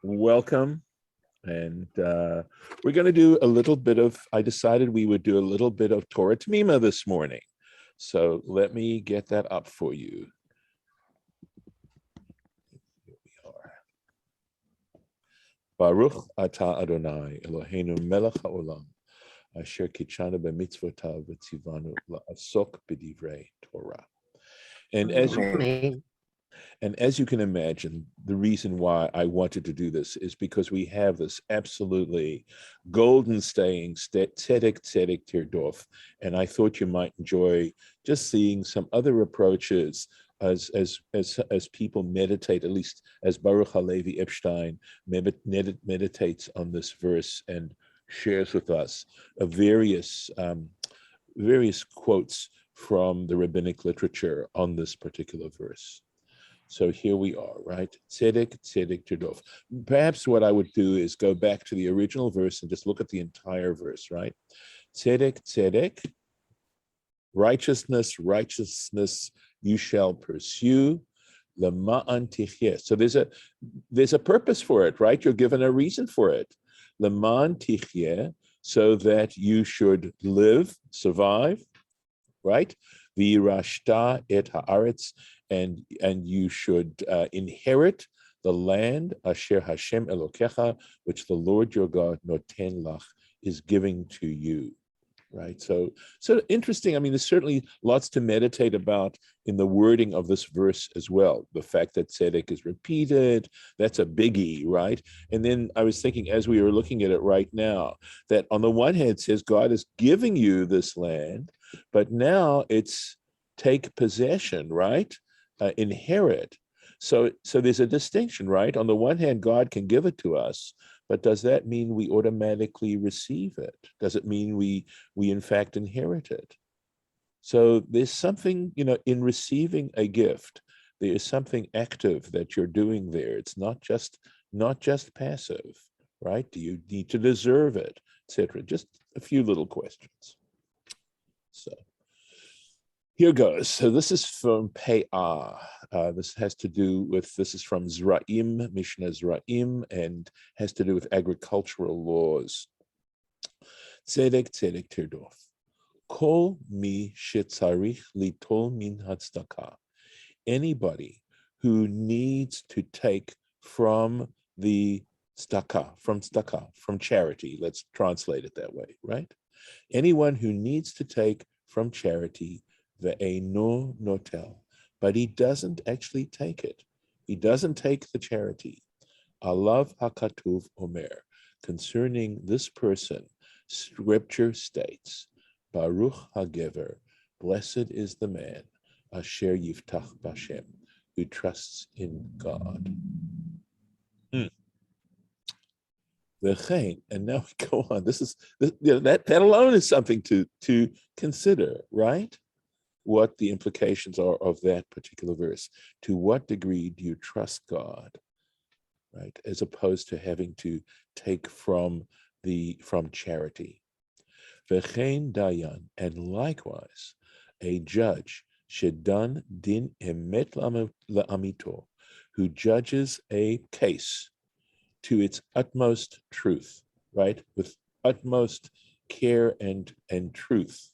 welcome. And we're going to do a little bit of, I decided we would do a little bit of Torah Temimah this morning. So let me get that up for you. Here we are. Baruch atah Adonai Eloheinu melech haolam asher kitshanu b'mitzvotav v'tzivanu la'asok b'divrei Torah. And as you can imagine, the reason why I wanted to do this is because we have this absolutely golden saying, Tzedek, Tzedek, tirdof. And I thought you might enjoy just seeing some other approaches as people meditate, at least as Baruch Halevi Epstein meditates on this verse and shares with us various quotes from the rabbinic literature on this particular verse. So here we are, right? Tzedek, tzedek, tirdof. Perhaps what I would do is go back to the original verse and just look at the entire verse, right? Tzedek, tzedek, righteousness, righteousness you shall pursue. Lema'an tichyeh. So there's a purpose for it, right? You're given a reason for it. Lema'an tichyeh, so that you should live, survive, right? V'yirashta et haaretz, and you should inherit the land asher Hashem Elokecha, which the Lord your God noten lach is giving to you, right? So interesting. I mean, there's certainly lots to meditate about in the wording of this verse as well. The fact that tzedek is repeated, that's a biggie, right? And then I was thinking, as we were looking at it right now, that on the one hand it says God is giving you this land, but now it's take possession, right? Inherit. So there's a distinction, right? On the one hand, God can give it to us, but does that mean we automatically receive it? Does it mean we in fact inherit it? So there's something, in receiving a gift, there is something active that you're doing there. It's not just passive, right? Do you need to deserve it, etc.? Just a few little questions. So here goes. So this is from Pe'ah. This is from Zra'im, Mishnah Zra'im, and has to do with agricultural laws. Tzedek, tzedek, tirdof. Kol mi shetzarich litol min hatzdaka. Anybody who needs to take from the from charity, let's translate it that way, right? Anyone who needs to take from charity, ve'eino notel, but he doesn't actually take it. He doesn't take the charity. Alav hakatuv omer, concerning this person, Scripture states, Baruch hagever, blessed is the man, asher yiftach b'Hashem, who trusts in God. And now we go on. That alone is something to consider, right? What the implications are of that particular verse. To what degree do you trust God, right? As opposed to having to take from charity. V'chein dayan, and likewise, a judge, shedan din emet la'amito, who judges a case to its utmost truth, right? With utmost care and truth.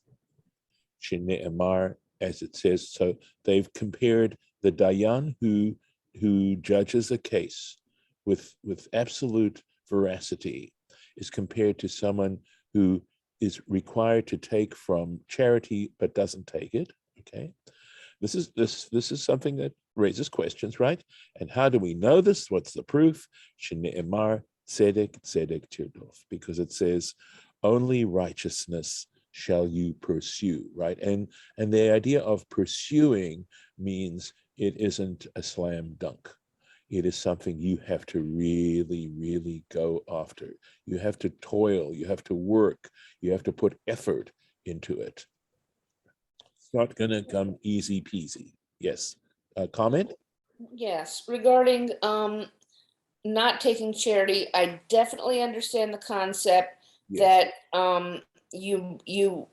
Shene'emar, as it says, so they've compared the dayan who judges a case with absolute veracity is compared to someone who is required to take from charity but doesn't take it. Okay, this is something that raises questions, right? And how do we know this? What's the proof? Shene'emar tzedek tzedek tirdof, because it says only righteousness shall you pursue, right? And the idea of pursuing means it isn't a slam dunk. It is something you have to really, really go after. You have to toil, you have to work, you have to put effort into it. It's not going to come easy peasy. Yes. Comment? Yes, regarding not taking charity, I definitely understand the concept that you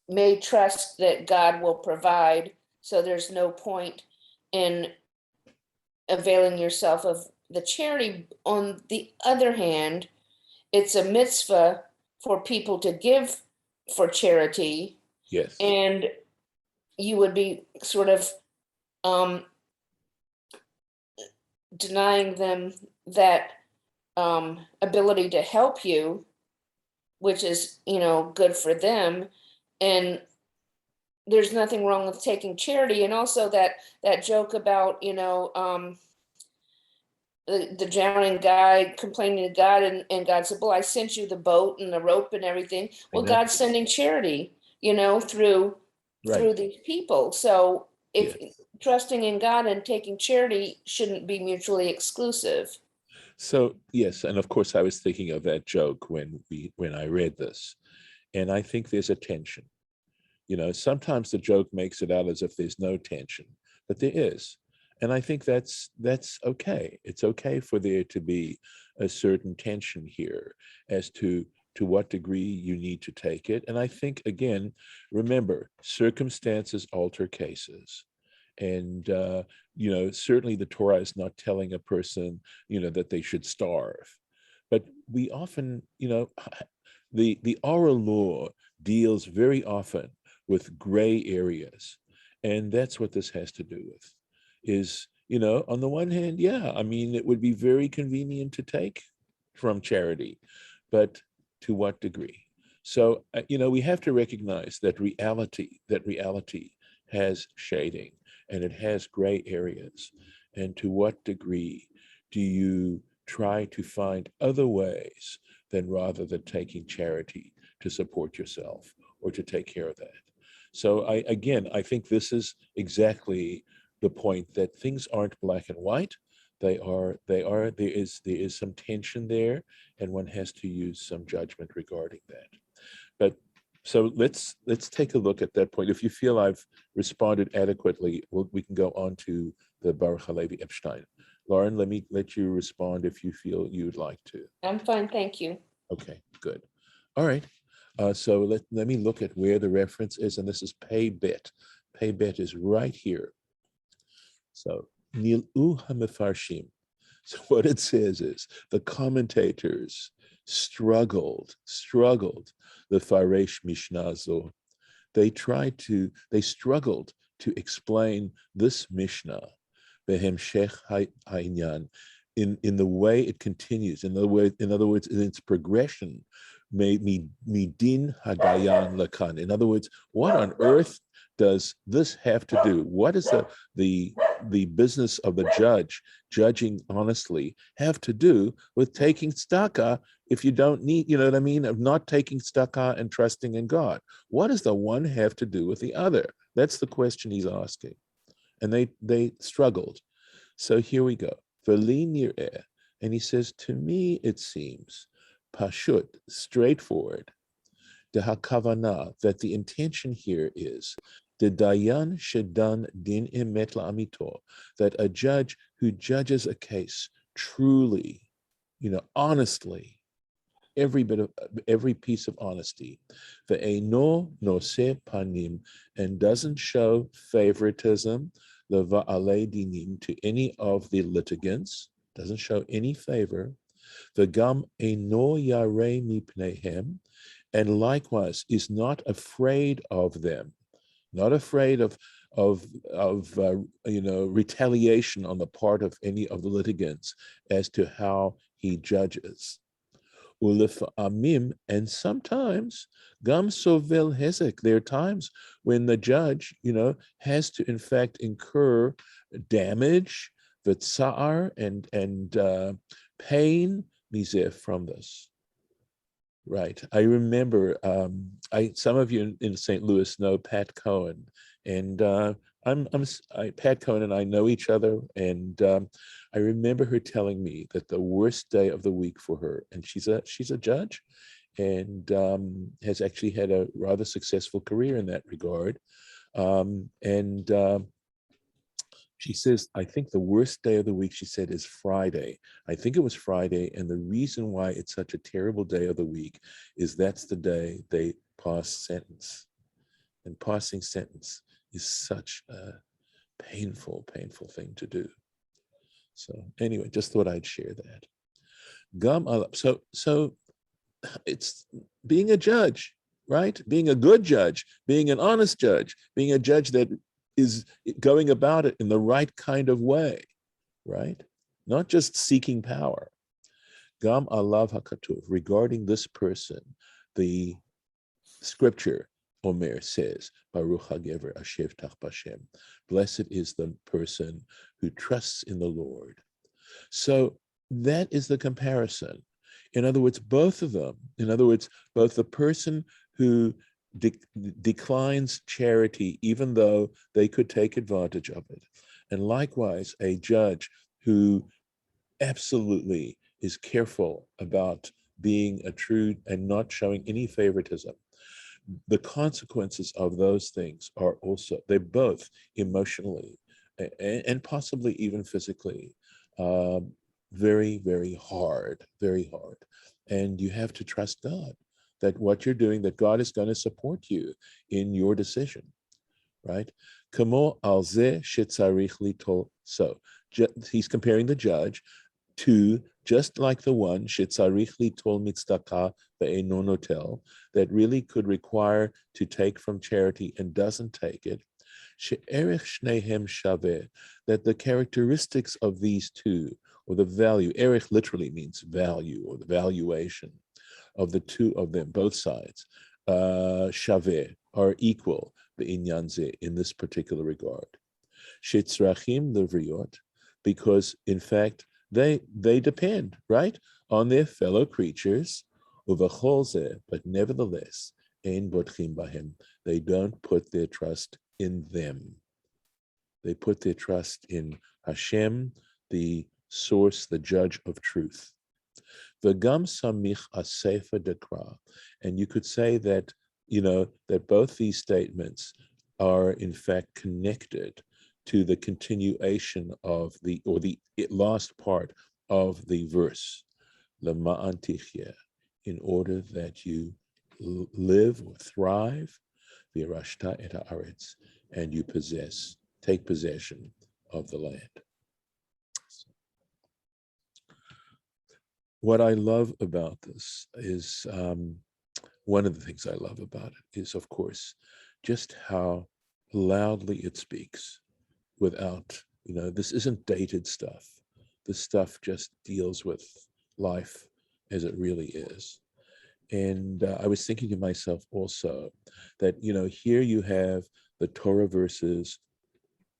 may trust that God will provide, so there's no point in availing yourself of the charity, on the other hand, it's a mitzvah for people to give for charity, Yes. and you would be sort of denying them that ability to help you, which is, good for them. And there's nothing wrong with taking charity. And also that joke about, the drowning guy complaining to God, and God said, well, I sent you the boat and the rope and everything. Well, God's sending charity, through these people. So if trusting in God and taking charity shouldn't be mutually exclusive. So yes, and of course I was thinking of that joke when I read this, and I think there's a tension. Sometimes the joke makes it out as if there's no tension, but there is. And I think that's okay. It's okay for there to be a certain tension here as to what degree you need to take it. And I think, again, remember, circumstances alter cases. And, certainly the Torah is not telling a person, that they should starve. But we often, the oral law deals very often with gray areas. And that's what this has to do with. Is, on the one hand, it would be very convenient to take from charity, but to what degree? So, we have to recognize that reality has shading and it has gray areas. And to what degree do you try to find other ways rather than taking charity to support yourself or to take care of that? So I think this is exactly the point, that things aren't black and white. There is some tension there, and one has to use some judgment regarding that. But so let's take a look at that point. If you feel I've responded adequately, we can go on to the Baruch HaLevi Epstein. Lauren, let you respond if you feel you would like to. I'm fine, thank you. Okay, good. All right. So let me look at where the reference is, and this is pay bet. Pay bet is right here. So Nil'u HaMefarshim. So what it says is the commentators struggled the Faresh Mishnah. They struggled to explain this Mishnah, Behemshech Ha'inyan, in the way it continues, in other words, in its progression, midin hadayan lakan. In other words, what on earth does this have to do? What is the business of the judge judging honestly have to do with taking tzedakah if you don't need, of not taking tzedakah and trusting in God? What does the one have to do with the other? That's the question he's asking. And they struggled. So here we go. V'li nir'eh. And he says, to me it seems, pashut, straightforward, the hakavana, that the intention here is the dayan shedan din emet la'amito, that a judge who judges a case truly, honestly, every piece of honesty, ve'eno noseh panim, and doesn't show favoritism, leva'alei dinim, to any of the litigants, doesn't show any favor, ve'gam eno yarei mipnehem, and likewise is not afraid of them, not afraid of retaliation on the part of any of the litigants as to how he judges. Ulefa'amim, and sometimes gam sovel hezek. There are times when the judge, has to in fact incur damage, v'tsa'ar, and pain mizeh, from this. Right. I remember, some of you in St. Louis know Pat Cohen, and Pat Cohen and I know each other, and I remember her telling me that the worst day of the week for her, and she's a judge, and has actually had a rather successful career in that regard, she says, I think the worst day of the week, she said, is Friday. I think it was Friday. And the reason why it's such a terrible day of the week is that's the day they pass sentence. And passing sentence is such a painful thing to do. So anyway, just thought I'd share that. Gam alap. So it's being a judge, right? Being a good judge, being an honest judge, being a judge that is going about it in the right kind of way, right? Not just seeking power. Gam alav hakatuv. Regarding this person, the scripture Omer says, Baruch hagever asher tach b'Hashem. Blessed is the person who trusts in the Lord. So that is the comparison. In other words, both of them, both the person who declines charity, even though they could take advantage of it, and likewise a judge who absolutely is careful about being a true and not showing any favoritism. The consequences of those things are also, they're both emotionally and possibly even physically very, very hard, very hard. And you have to trust God that what you're doing, that God is going to support you in your decision, right? Kamo al zeh shetzarich litol. So he's comparing the judge to just like the one shetzarich litol mitzdaka ve'eino notel, that really could require to take from charity and doesn't take it. She'erech shnehem shaveh, that the characteristics of these two, or the value, erech literally means value or the valuation of the two of them, both sides, shaveh, are equal, be'inyan zeh, in this particular regard. Shetzrachim levriot, because in fact they depend, right, on their fellow creatures, uvachol zeh, but nevertheless, ein botchim bahem, they don't put their trust in them. They put their trust in Hashem, the source, the judge of truth. V'gam samich asefa dekra, and you could say that, that both these statements are in fact connected to the continuation of the last part of the verse, lema'an tichye, in order that you live or thrive, v'yarashta et haaretz, and you take possession of the land. What I love about this is, one of the things I love about it is, of course, just how loudly it speaks without, this isn't dated stuff. This stuff just deals with life as it really is. And I was thinking to myself also that, here you have the Torah verses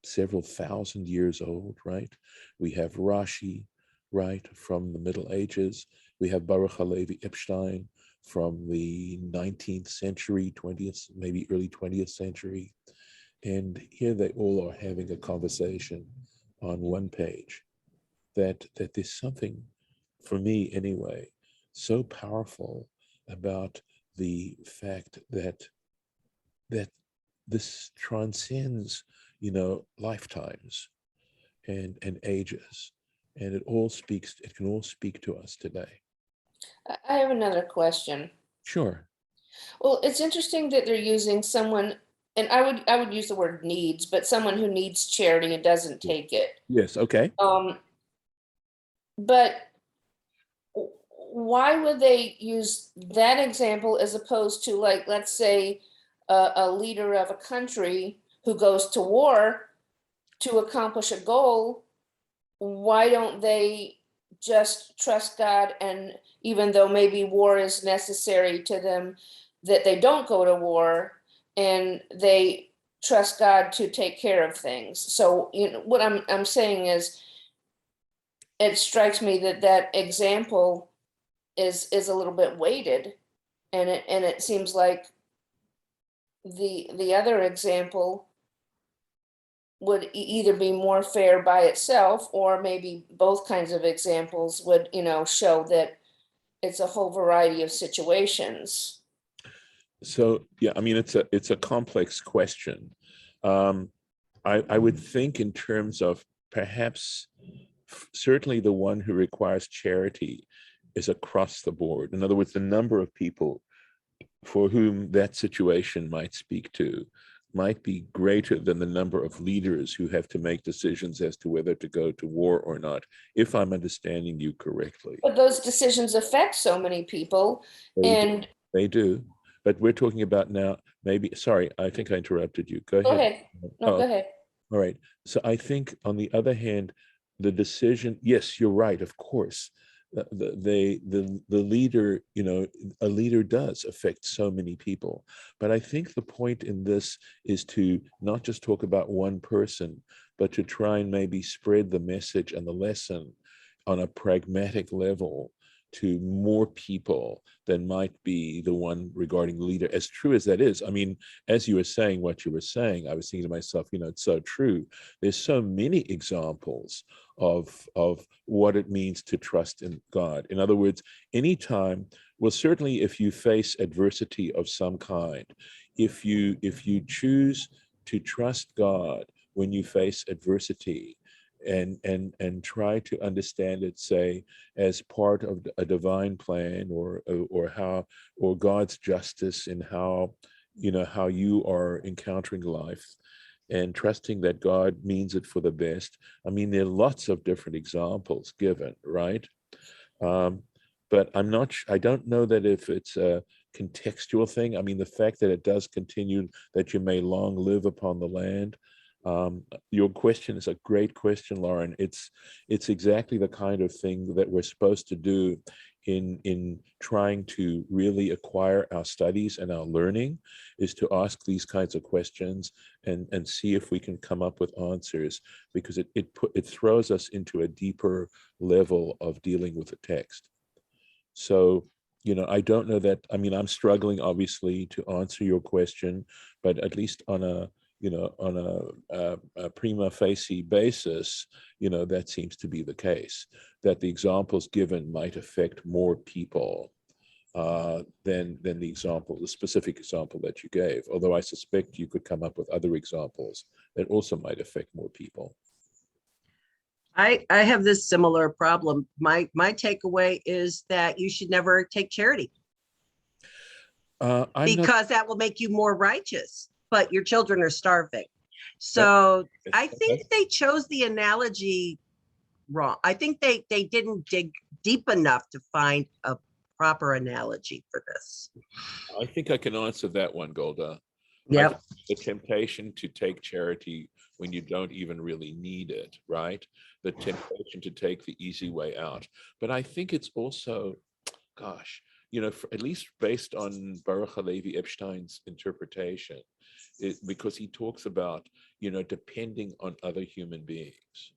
several thousand years old, right? We have Rashi, right, from the Middle Ages. We have Baruch Halevi Epstein from the 19th century, 20th, maybe early 20th century. And here they all are having a conversation on one page. That there's something, for me anyway, so powerful about the fact that this transcends, lifetimes and ages. And it can all speak to us today. I have another question. Sure. Well, it's interesting that they're using someone, and I would use the word needs, but someone who needs charity and doesn't take it. Yes, okay. But why would they use that example as opposed to, like, let's say a leader of a country who goes to war to accomplish a goal? Why don't they just trust God, and even though maybe war is necessary to them, that they don't go to war and they trust God to take care of things? So, what I'm saying is, it strikes me that example is a little bit weighted, and it seems like the other example would either be more fair by itself, or maybe both kinds of examples would, show that it's a whole variety of situations. So, yeah, I mean, it's a complex question. I would think in terms of perhaps certainly the one who requires charity is across the board. In other words, the number of people for whom that situation might speak to might be greater than the number of leaders who have to make decisions as to whether to go to war or not, if I'm understanding you correctly. But those decisions affect so many people. They do. But we're talking about now, maybe, sorry, I think I interrupted you. Go ahead. No, go ahead. All right. So I think, on the other hand, the decision, yes, you're right, of course. The leader, a leader does affect so many people. But I think the point in this is to not just talk about one person, but to try and maybe spread the message and the lesson on a pragmatic level to more people than might be the one regarding the leader. As true as that is, I mean, as you were saying what you were saying, I was thinking to myself, it's so true. There's so many examples of what it means to trust in God. In other words, anytime, well, certainly if you face adversity of some kind, if you choose to trust God when you face adversity, and try to understand it, say, as part of a divine plan, or God's justice in how you are encountering life, and trusting that God means it for the best. I mean, there are lots of different examples given, right? But I don't know that if it's a contextual thing. I mean, the fact that it does continue, that you may long live upon the land. Your question is a great question, Lauren. It's exactly the kind of thing that we're supposed to do in trying to really acquire our studies and our learning, is to ask these kinds of questions and see if we can come up with answers, because it throws us into a deeper level of dealing with the text. So, I don't know that, I mean, I'm struggling obviously to answer your question, but at least on a prima facie basis, that seems to be the case, that the examples given might affect more people than the specific example that you gave. Although I suspect you could come up with other examples that also might affect more people. I have this similar problem. My takeaway is that you should never take charity, because that will make you more righteous, but your children are starving. So I think they chose the analogy wrong. I think they didn't dig deep enough to find a proper analogy for this. I think I can answer that one, Golda. Yep. The temptation to take charity when you don't even really need it, right? The temptation to take the easy way out. But I think it's also, gosh, at least based on Baruch Halevi Epstein's interpretation, because he talks about, depending on other human beings,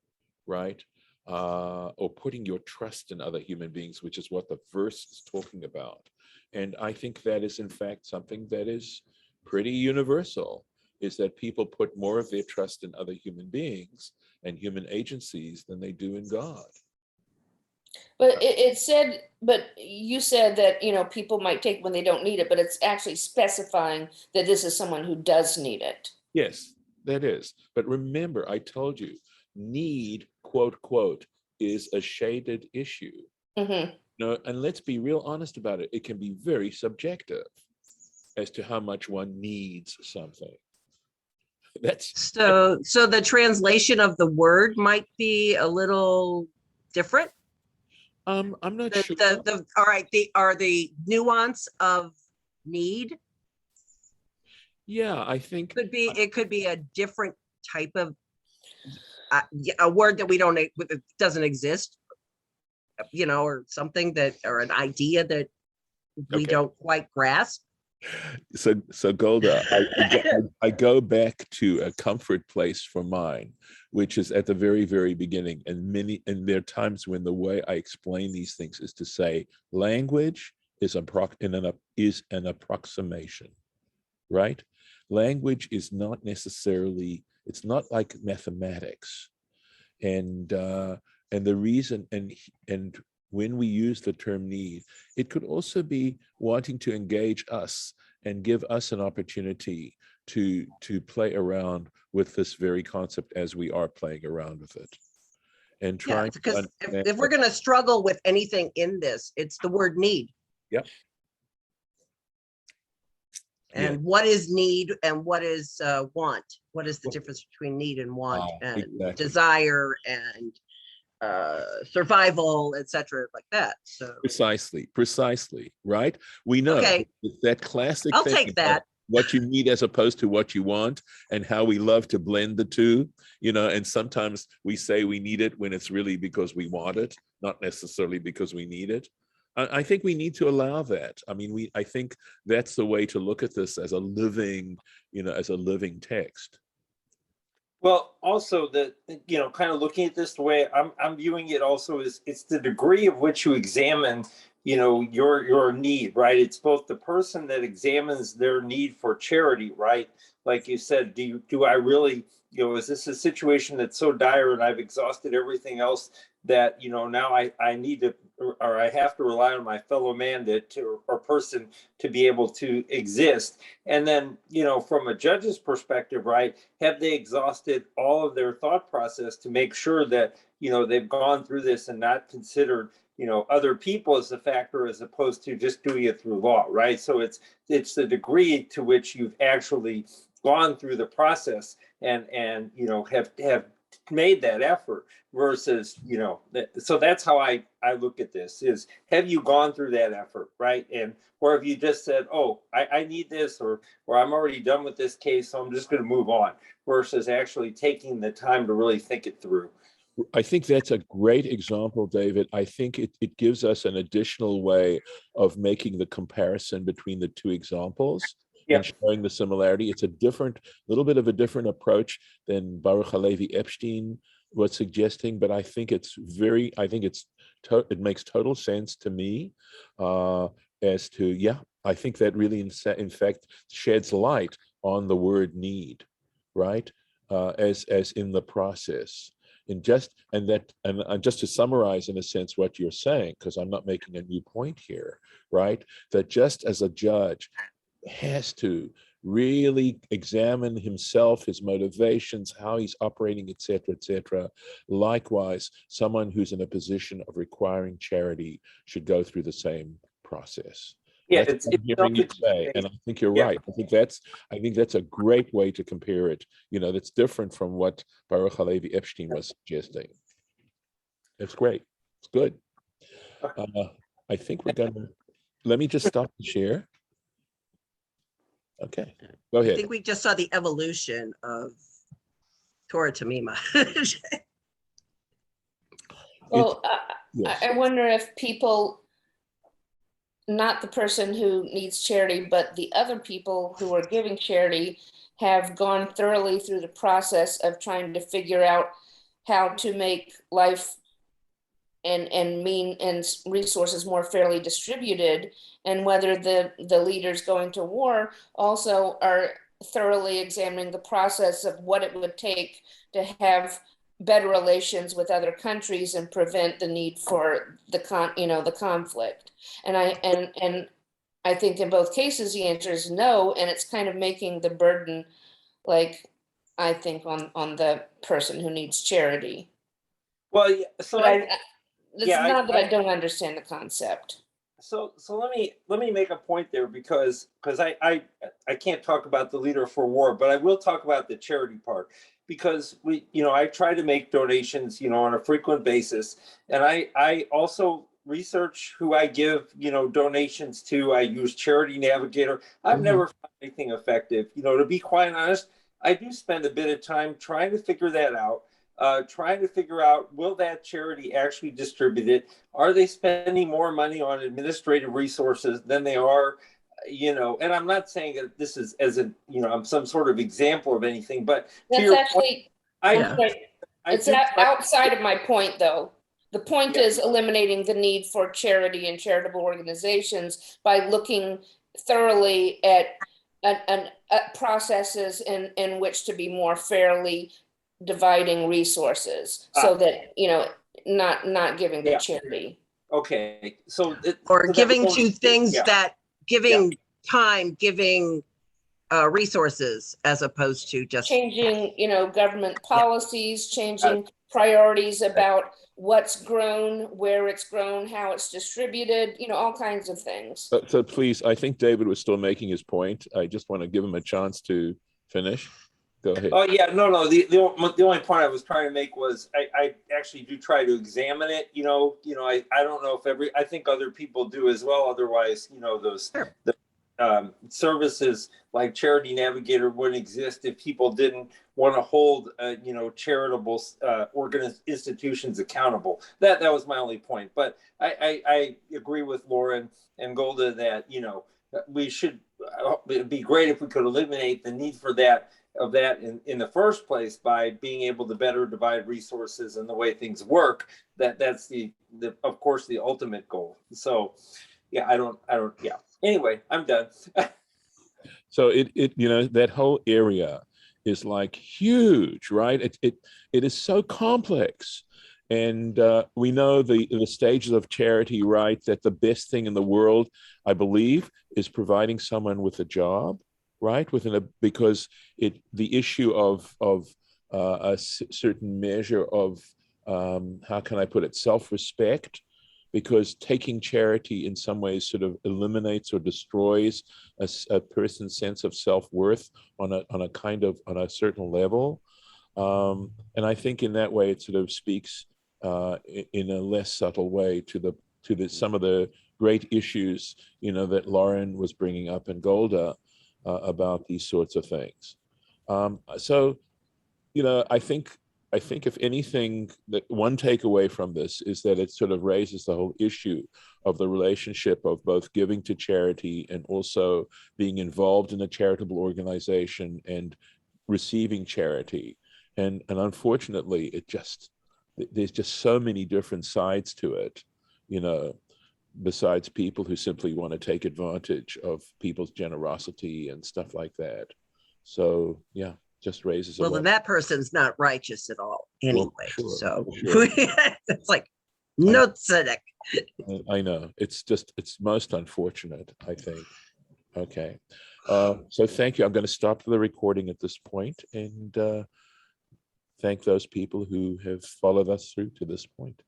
right? Or putting your trust in other human beings, which is what the verse is talking about. And I think that is, in fact, something that is pretty universal, is that people put more of their trust in other human beings and human agencies than they do in God. But but you said that, people might take when they don't need it, but it's actually specifying that this is someone who does need it. Yes, that is. But remember, I told you, need, quote, quote, is a shaded issue. Mm-hmm. And let's be real honest about it. It can be very subjective as to how much one needs something. So the translation of the word might be a little different. I'm not sure. All right. The nuance of need. Yeah, I think it could be a different type of a word that doesn't exist, or something or an idea that we don't quite grasp. So Golda, I go back to a comfort place for mine, which is at the very, very beginning. And there are times when the way I explain these things is to say language is an approximation, right? Language is not necessarily, it's not like mathematics. And the reason, and when we use the term need, it could also be wanting to engage us and give us an opportunity to play around with this very concept as we are playing around with it. And trying because if we're going to struggle with anything in this, it's the word need. Yep. And what is need and what is want? What is the difference between need and want and desire and survival, etc., like that? So precisely, right? We know that classic I'll thing take that. What you need as opposed to what you want, and how we love to blend the two, and sometimes we say we need it when it's really because we want it, not necessarily because we need it. I think we need to allow that. I mean, I think that's the way to look at this as a living, as a living text. Well, also kind of looking at this the way I'm viewing it also is it's the degree of which you examine, your need, right? It's both the person that examines their need for charity, right? Like you said, do I really, is this a situation that's so dire and I've exhausted everything else that, now I need to, or I have to rely on my fellow man or person to be able to exist. And then, from a judge's perspective, right, have they exhausted all of their thought process to make sure that, they've gone through this and not considered, other people as a factor as opposed to just doing it through law, right? So it's the degree to which you've actually gone through the process and have made that effort versus, so that's how I look at this is, have you gone through that effort, right? And, or have you just said, oh, I need this, or I'm already done with this case, so I'm just going to move on, versus actually taking the time to really think it through. I think that's a great example, David. I think it gives us an additional way of making the comparison between the two examples and showing the similarity. It's a little bit of a different approach than Baruch Halevi Epstein was suggesting, but I think it makes total sense to me as to, I think that really, in fact, sheds light on the word need, right? As in the process. And just to summarize in a sense what you're saying, because I'm not making a new point here, right? That just as a judge has to really examine himself, his motivations, how he's operating, etc. Likewise, someone who's in a position of requiring charity should go through the same process. Yeah, that's what I'm hearing you say, and I think you're right. I think that's a great way to compare it. That's different from what Baruch Halevi Epstein was suggesting. It's great. It's good. I think we're gonna. Let me just stop the share. Okay, go ahead. I think we just saw the evolution of Torah Temimah. Well, I wonder if people, not the person who needs charity, but the other people who are giving charity, have gone thoroughly through the process of trying to figure out how to make life and resources more fairly distributed, and whether the leaders going to war also are thoroughly examining the process of what it would take to have better relations with other countries and prevent the need for the conflict. And I think in both cases the answer is no, and it's kind of making the burden, like, I think, on the person who needs charity. Well, yeah, so it's not that I don't understand the concept. So let me make a point there, because I can't talk about the leader for war, but I will talk about the charity part, because I try to make donations on a frequent basis, and I also research who I give donations to. I use Charity Navigator. I've never found anything effective. To be quite honest, I do spend a bit of time trying to figure that out. Trying to figure out, will that charity actually distribute it? Are they spending more money on administrative resources than they are, and I'm not saying that this is I'm some sort of example of anything, but that's actually, it's outside of my point though. The point is eliminating the need for charity and charitable organizations by looking thoroughly at processes in which to be more fairly dividing resources, so that not giving to charity. Okay, so giving to things that giving time, giving resources, as opposed to just changing government policies, changing priorities about what's grown, where it's grown, how it's distributed, all kinds of things. So please, I think David was still making his point. I just want to give him a chance to finish. Go ahead. Oh yeah, no. The only point I was trying to make was I actually do try to examine it. I don't know if I think other people do as well. Otherwise, those the services like Charity Navigator wouldn't exist if people didn't want to hold charitable institutions accountable. That was my only point. But I agree with Lauren and Golda that we should. It'd be great if we could eliminate the need for that in the first place by being able to better divide resources and the way things work. That's the of course the ultimate goal. So yeah, I don't yeah. Anyway, I'm done. So it that whole area is like huge, right? It is so complex. And we know the stages of charity, right? That the best thing in the world, I believe, is providing someone with a job, right? Because the issue of a certain measure of how can I put it, self-respect, because taking charity in some ways sort of eliminates or destroys a person's sense of self-worth on a certain level, and I think in that way it sort of speaks in a less subtle way to some of the great issues that Lauren was bringing up and Golda about these sorts of things. So I think if anything, that one takeaway from this is that it sort of raises the whole issue of the relationship of both giving to charity and also being involved in a charitable organization and receiving charity. And unfortunately, there's just so many different sides to it, besides people who simply want to take advantage of people's generosity and stuff like that. So yeah. Just raises well, then that person's not righteous at all anyway. Well, sure. It's like no tzedek. I know. It's most unfortunate, I think. Okay. So thank you. I'm going to stop the recording at this point and thank those people who have followed us through to this point.